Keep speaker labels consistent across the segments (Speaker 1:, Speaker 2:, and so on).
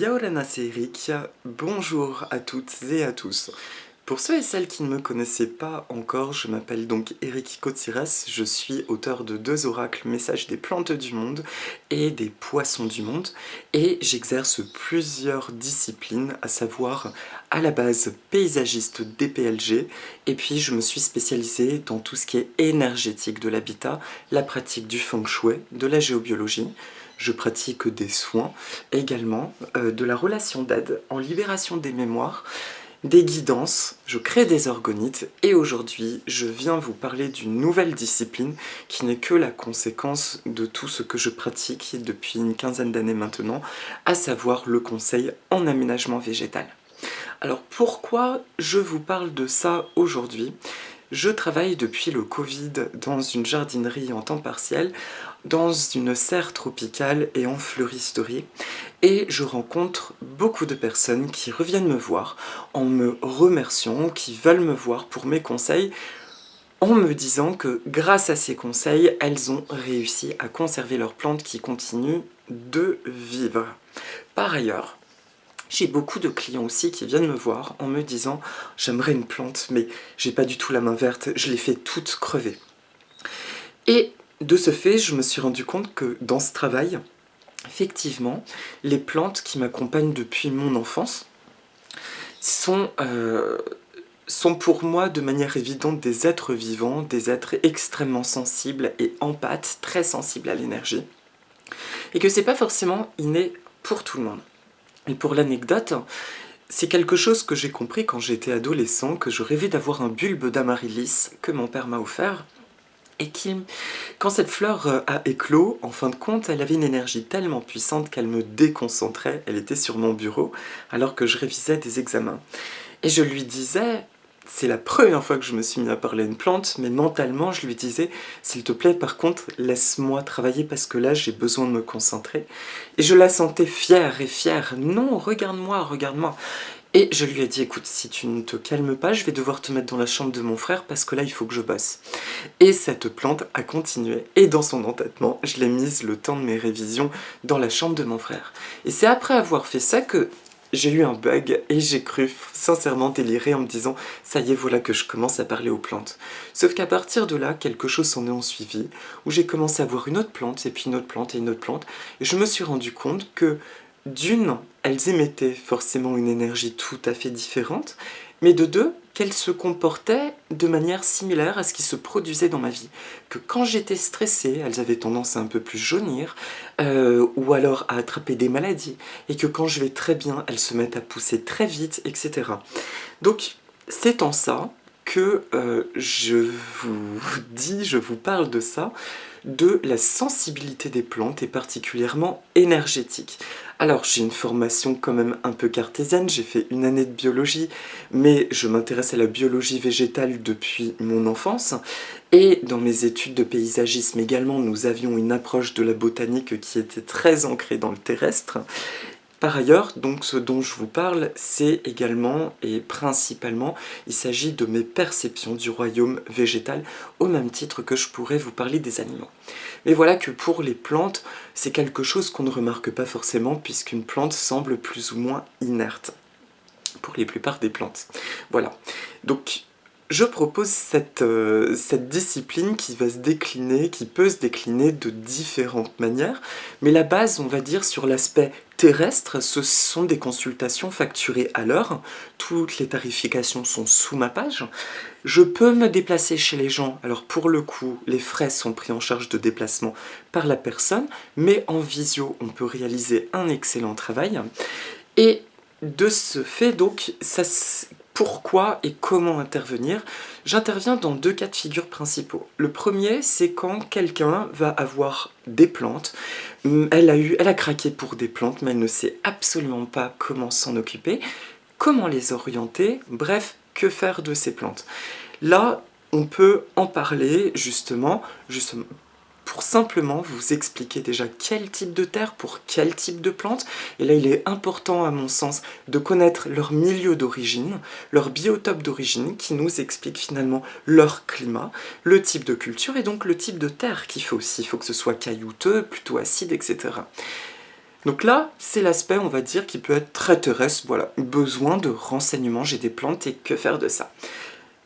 Speaker 1: Yaorana, c'est Eric, bonjour à toutes et à tous. Pour ceux et celles qui ne me connaissaient pas encore, je m'appelle donc Eric Kotsiras, je suis auteur de 2 oracles Messages des plantes du monde et des poissons du monde, et j'exerce plusieurs disciplines, à savoir à la base paysagiste DPLG, et puis je me suis spécialisée dans tout ce qui est énergétique de l'habitat, la pratique du feng shui, de la géobiologie. Je pratique des soins, également de la relation d'aide en libération des mémoires, des guidances, je crée des orgonites et aujourd'hui je viens vous parler d'une nouvelle discipline qui n'est que la conséquence de tout ce que je pratique depuis une quinzaine d'années maintenant, à savoir le conseil en aménagement végétal. Alors pourquoi je vous parle de ça aujourd'hui ? Je travaille depuis le Covid dans une jardinerie en temps partiel, dans une serre tropicale et en fleuristerie, et je rencontre beaucoup de personnes qui reviennent me voir en me remerciant, qui veulent me voir pour mes conseils, en me disant que grâce à ces conseils, elles ont réussi à conserver leurs plantes qui continuent de vivre. Par ailleurs, j'ai beaucoup de clients aussi qui viennent me voir en me disant « J'aimerais une plante, mais j'ai pas du tout la main verte, je l'ai fait toute crever. » Et de ce fait, je me suis rendu compte que dans ce travail, effectivement, les plantes qui m'accompagnent depuis mon enfance sont pour moi de manière évidente des êtres vivants, des êtres extrêmement sensibles et empathes, très sensibles à l'énergie, et que c'est pas forcément inné pour tout le monde. Et pour l'anecdote, c'est quelque chose que j'ai compris quand j'étais adolescent, que je rêvais d'avoir un bulbe d'amaryllis que mon père m'a offert, et qui, quand cette fleur a éclos, en fin de compte, elle avait une énergie tellement puissante qu'elle me déconcentrait, elle était sur mon bureau, alors que je révisais des examens. Et je lui disais, c'est la première fois que je me suis mis à parler d'une plante, mais mentalement je lui disais, s'il te plaît par contre, laisse-moi travailler parce que là j'ai besoin de me concentrer. Et je la sentais fière et fière, non, regarde-moi, regarde-moi. Et je lui ai dit, écoute, si tu ne te calmes pas, je vais devoir te mettre dans la chambre de mon frère parce que là, il faut que je bosse. Et cette plante a continué. Et dans son entêtement, je l'ai mise le temps de mes révisions dans la chambre de mon frère. Et c'est après avoir fait ça que j'ai eu un bug et j'ai cru sincèrement délirer en me disant « ça y est, voilà que je commence à parler aux plantes ». Sauf qu'à partir de là, quelque chose s'en est ensuivi, où j'ai commencé à voir une autre plante, et puis une autre plante, et une autre plante, et je me suis rendu compte que d'une, elles émettaient forcément une énergie tout à fait différente, mais de deux, qu'elles se comportaient de manière similaire à ce qui se produisait dans ma vie. Que quand j'étais stressée, elles avaient tendance à un peu plus jaunir, ou alors à attraper des maladies, et que quand je vais très bien, elles se mettent à pousser très vite, etc. Donc, c'est en ça que je vous parle de ça, de la sensibilité des plantes et particulièrement énergétique. Alors j'ai une formation quand même un peu cartésienne, j'ai fait une année de biologie, mais je m'intéresse à la biologie végétale depuis mon enfance, et dans mes études de paysagisme également, nous avions une approche de la botanique qui était très ancrée dans le terrestre. Par ailleurs, donc ce dont je vous parle, c'est également et principalement, il s'agit de mes perceptions du royaume végétal, au même titre que je pourrais vous parler des animaux. Mais voilà que pour les plantes, c'est quelque chose qu'on ne remarque pas forcément, puisqu'une plante semble plus ou moins inerte, pour les plupart des plantes. Voilà, donc je propose cette discipline qui va se décliner, qui peut se décliner de différentes manières, mais la base, on va dire, sur l'aspect terrestre, ce sont des consultations facturées à l'heure, toutes les tarifications sont sous ma page. Je peux me déplacer chez les gens, alors pour le coup, les frais sont pris en charge de déplacement par la personne, mais en visio, on peut réaliser un excellent travail. Et de ce fait, donc, pourquoi et comment intervenir? J'interviens dans 2 cas de figure principaux. Le premier, c'est quand quelqu'un va avoir des plantes, elle a craqué pour des plantes, mais elle ne sait absolument pas comment s'en occuper, comment les orienter, bref, que faire de ces plantes. Là, on peut en parler justement pour simplement vous expliquer déjà quel type de terre pour quel type de plante. Et là, il est important, à mon sens, de connaître leur milieu d'origine, leur biotope d'origine, qui nous explique finalement leur climat, le type de culture et donc le type de terre qu'il faut aussi. Il faut que ce soit caillouteux, plutôt acide, etc. Donc là, c'est l'aspect, on va dire, qui peut être très terrestre, voilà, besoin de renseignements, j'ai des plantes et que faire de ça.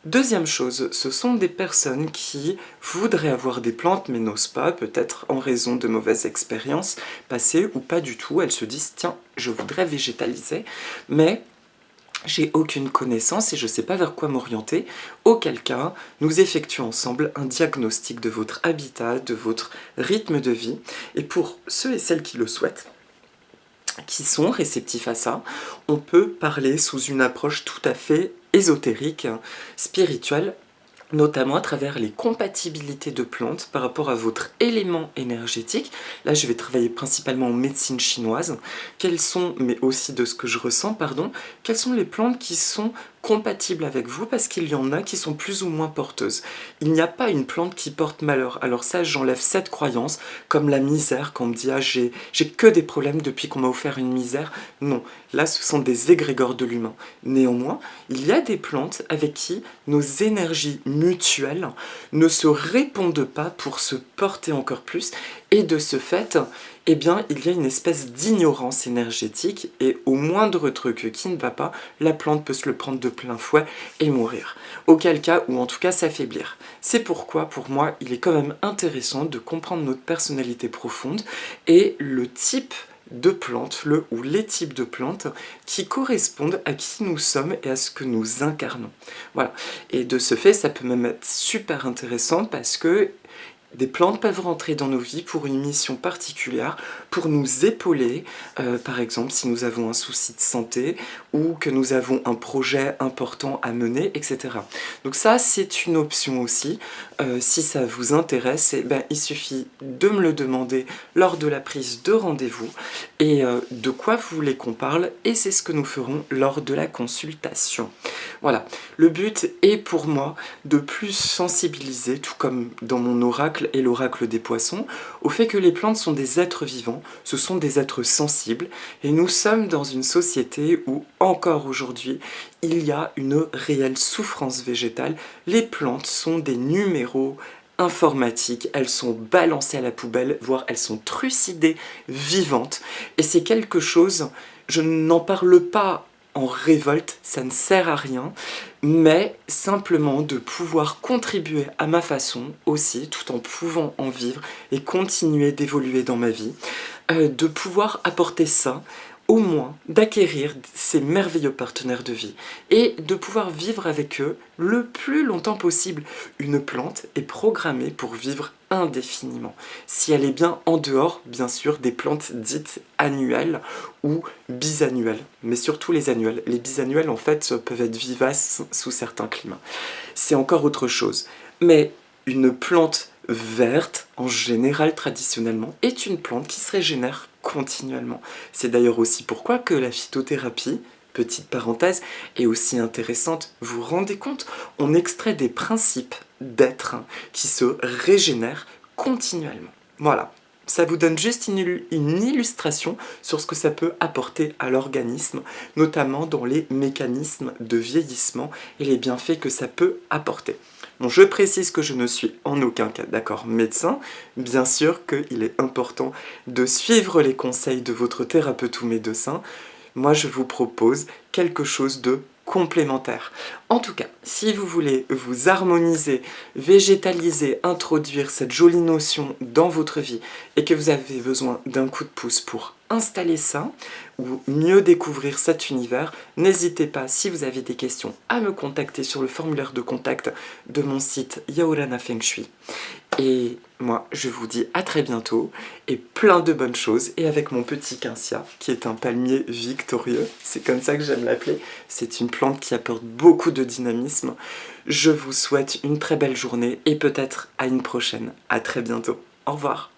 Speaker 1: Deuxième chose, ce sont des personnes qui voudraient avoir des plantes mais n'osent pas, peut-être en raison de mauvaises expériences passées ou pas du tout. Elles se disent, tiens, je voudrais végétaliser, mais j'ai aucune connaissance et je ne sais pas vers quoi m'orienter, auquel cas nous effectuons ensemble un diagnostic de votre habitat, de votre rythme de vie, et pour ceux et celles qui le souhaitent, qui sont réceptifs à ça, on peut parler sous une approche tout à fait ésotérique, spirituelle, notamment à travers les compatibilités de plantes par rapport à votre élément énergétique. Là, je vais travailler principalement en médecine chinoise. Quelles sont, mais aussi de ce que je ressens, pardon, quelles sont les plantes qui sont compatibles avec vous, parce qu'il y en a qui sont plus ou moins porteuses. Il n'y a pas une plante qui porte malheur. Alors ça, j'enlève cette croyance, comme la misère, quand on me dit « Ah, j'ai que des problèmes depuis qu'on m'a offert une misère ». Non, là, ce sont des égrégores de l'humain. Néanmoins, il y a des plantes avec qui nos énergies mutuelles ne se répondent pas pour se porter encore plus, et de ce fait, eh bien, il y a une espèce d'ignorance énergétique, et au moindre truc qui ne va pas, la plante peut se le prendre de plein fouet et mourir. Auquel cas, ou en tout cas s'affaiblir. C'est pourquoi, pour moi, il est quand même intéressant de comprendre notre personnalité profonde et le type de plantes, ou les types de plantes qui correspondent à qui nous sommes et à ce que nous incarnons. Voilà. Et de ce fait, ça peut même être super intéressant parce que des plantes peuvent rentrer dans nos vies pour une mission particulière, pour nous épauler, par exemple si nous avons un souci de santé ou que nous avons un projet important à mener, etc. Donc ça, c'est une option aussi. Si ça vous intéresse, eh ben, il suffit de me le demander lors de la prise de rendez-vous et de quoi vous voulez qu'on parle, et c'est ce que nous ferons lors de la consultation. Voilà, le but est pour moi de plus sensibiliser, tout comme dans mon oracle et l'oracle des poissons, au fait que les plantes sont des êtres vivants, ce sont des êtres sensibles, et nous sommes dans une société où, encore aujourd'hui, il y a une réelle souffrance végétale. Les plantes sont des numéros informatiques, elles sont balancées à la poubelle, voire elles sont trucidées vivantes, et c'est quelque chose, je n'en parle pas en révolte, ça ne sert à rien, mais simplement de pouvoir contribuer à ma façon aussi, tout en pouvant en vivre et continuer d'évoluer dans ma vie, de pouvoir apporter ça, au moins d'acquérir ces merveilleux partenaires de vie et de pouvoir vivre avec eux le plus longtemps possible. Une plante est programmée pour vivre indéfiniment, si elle est bien en dehors, bien sûr, des plantes dites annuelles ou bisannuelles, mais surtout les annuelles. Les bisannuelles, en fait, peuvent être vivaces sous certains climats. C'est encore autre chose. Mais une plante verte, en général, traditionnellement, est une plante qui se régénère continuellement. C'est d'ailleurs aussi pourquoi que la phytothérapie, petite parenthèse, est aussi intéressante. Vous vous rendez compte? On extrait des principes d'être qui se régénèrent continuellement. Voilà. Ça vous donne juste une illustration sur ce que ça peut apporter à l'organisme, notamment dans les mécanismes de vieillissement et les bienfaits que ça peut apporter. Bon, je précise que je ne suis en aucun cas, d'accord, médecin. Bien sûr qu'il est important de suivre les conseils de votre thérapeute ou médecin. Moi, je vous propose quelque chose de complémentaire. En tout cas, si vous voulez vous harmoniser, végétaliser, introduire cette jolie notion dans votre vie et que vous avez besoin d'un coup de pouce pour installer ça ou mieux découvrir cet univers, n'hésitez pas, si vous avez des questions, à me contacter sur le formulaire de contact de mon site Yaorana Feng Shui. Et moi, je vous dis à très bientôt et plein de bonnes choses. Et avec mon petit quincia, qui est un palmier victorieux, c'est comme ça que j'aime l'appeler, c'est une plante qui apporte beaucoup de dynamisme. Je vous souhaite une très belle journée et peut-être à une prochaine. À très bientôt. Au revoir.